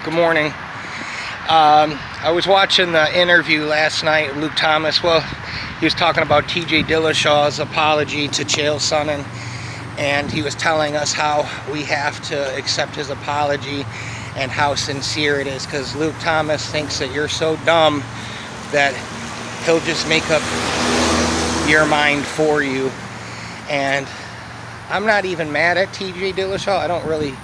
Good morning. I was watching the interview last night with Luke Thomas. Well, he was talking about TJ Dillashaw's apology to Chael Sonnen, and he was telling us how we have to accept his apology and how sincere it is, because Luke Thomas thinks that you're so dumb that he'll just make up your mind for you. And I'm not even mad at TJ Dillashaw. I don't really,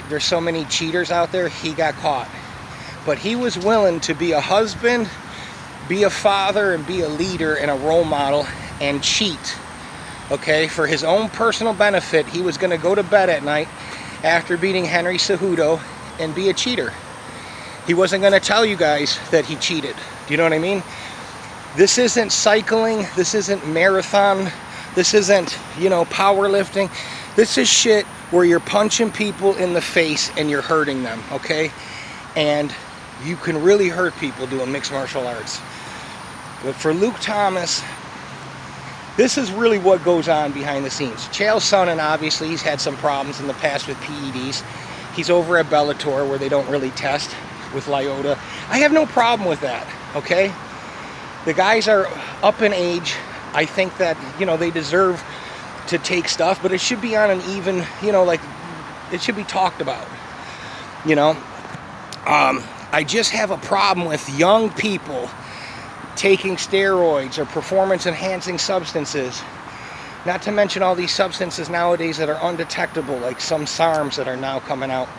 there's so many cheaters out there. He got caught, but he was willing to be a husband, be a father, and be a leader and a role model and cheat, okay, for his own personal benefit. He was going to go to bed at night after beating Henry Cejudo and be a cheater. He wasn't going to tell you guys that he cheated. Do you know what I mean? This isn't cycling. This isn't marathon. This isn't, you know, powerlifting. This is shit where you're punching people in the face and you're hurting them, okay? And you can really hurt people doing mixed martial arts. But for Luke Thomas, this is really what goes on behind the scenes. Chael Sonnen, obviously, he's had some problems in the past with PEDs. He's over at Bellator where they don't really test with Lyotta. I have no problem with that, okay? The guys are up in age. I think that, you know, they deserve to take stuff, but it should be on an even, you know, like, it should be talked about, you know? I just have a problem with young people taking steroids or performance-enhancing substances, not to mention all these substances nowadays that are undetectable, like some SARMs that are now coming out.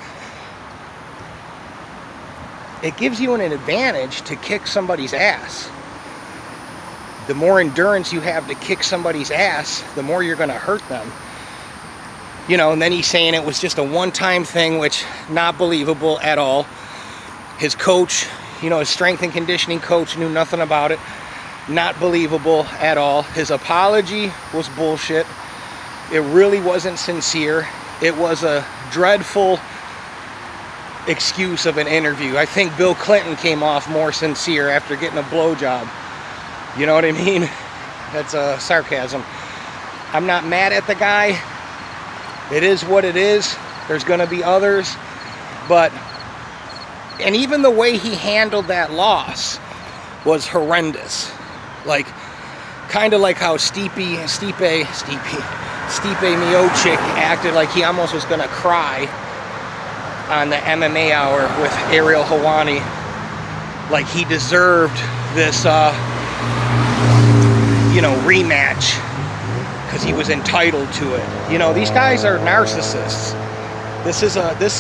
It gives you an advantage to kick somebody's ass. The more endurance you have to kick somebody's ass, the more you're going to hurt them. You know, and then he's saying it was just a one-time thing, which not believable at all. His coach, you know, his strength and conditioning coach knew nothing about it. Not believable at all. His apology was bullshit. It really wasn't sincere. It was a dreadful excuse of an interview. I think Bill Clinton came off more sincere after getting a blowjob. You know what I mean? That's sarcasm. I'm not mad at the guy. It is what it is. There's going to be others. But, and even the way he handled that loss was horrendous. Like, kind of like how Stipe Miocic acted like he almost was going to cry on the MMA Hour with Ariel Helwani. Like he deserved this, you know, rematch because he was entitled to it. You know, these guys are narcissists. This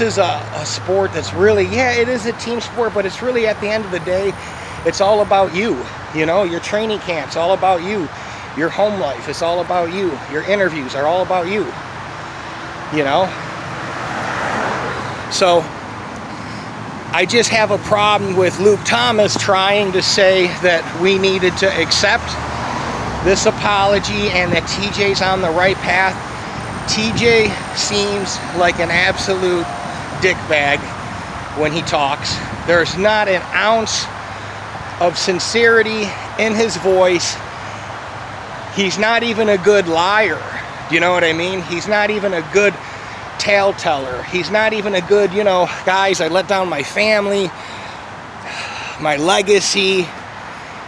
is a sport that's really, yeah, it is a team sport, but it's really, at the end of the day, it's all about you. You know, your training camp's all about you. Your home life is all about you. Your interviews are all about you. You know? So, I just have a problem with Luke Thomas trying to say that we needed to accept this apology and that TJ's on the right path. TJ seems like an absolute dickbag when he talks. There's not an ounce of sincerity in his voice. He's not even a good liar. Do you know what I mean? He's not even a good tale teller. He's not even a good, you know, guys, I let down my family, my legacy,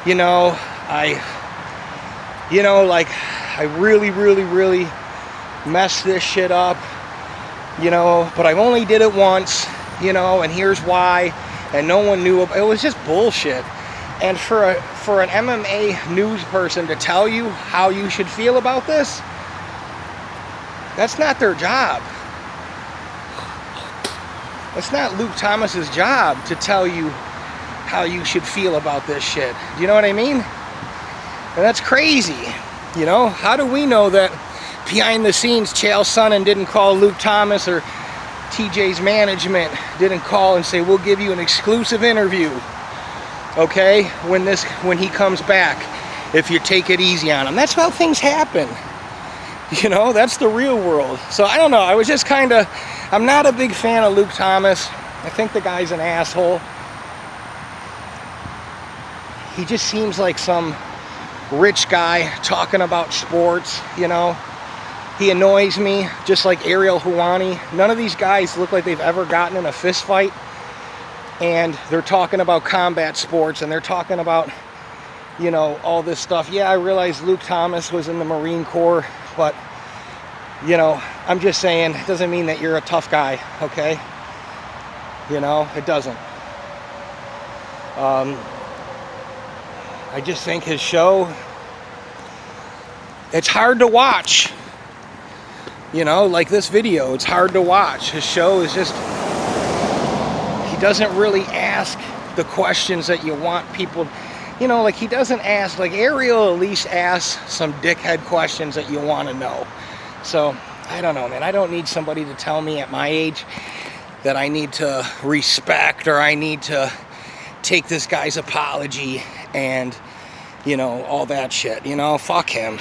you know, I really messed this shit up, you know, but I only did it once, you know, and here's why, and no one knew. It was just bullshit. And for an MMA news person to tell you how you should feel about this, that's not their job. It's not Luke Thomas's job to tell you how you should feel about this shit. Do you know what I mean? And that's crazy. You know, how do we know that behind the scenes Chael Sonnen didn't call Luke Thomas, or TJ's management didn't call and say, we'll give you an exclusive interview, okay, when he comes back, if you take it easy on him. That's how things happen. You know, that's the real world. So I don't know, I was just kind of, I'm not a big fan of Luke Thomas. I think the guy's an asshole. He just seems like some rich guy talking about sports, you know. He annoys me, just like Ariel Helwani. None of these guys look like they've ever gotten in a fist fight. and they're talking about combat sports, and they're talking about, you know, all this stuff. Yeah, I realize Luke Thomas was in the Marine Corps, but, you know, I'm just saying, it doesn't mean that you're a tough guy, okay? You know, it doesn't. I just think his show, it's hard to watch. You know, like this video, it's hard to watch. His show is just, he doesn't really ask the questions that you want people, you know, like he doesn't ask, like Ariel at least asks some dickhead questions that you want to know. So, I don't know, man. I don't need somebody to tell me at my age that I need to respect, or I need to take this guy's apology and, you know, all that shit. You know, fuck him.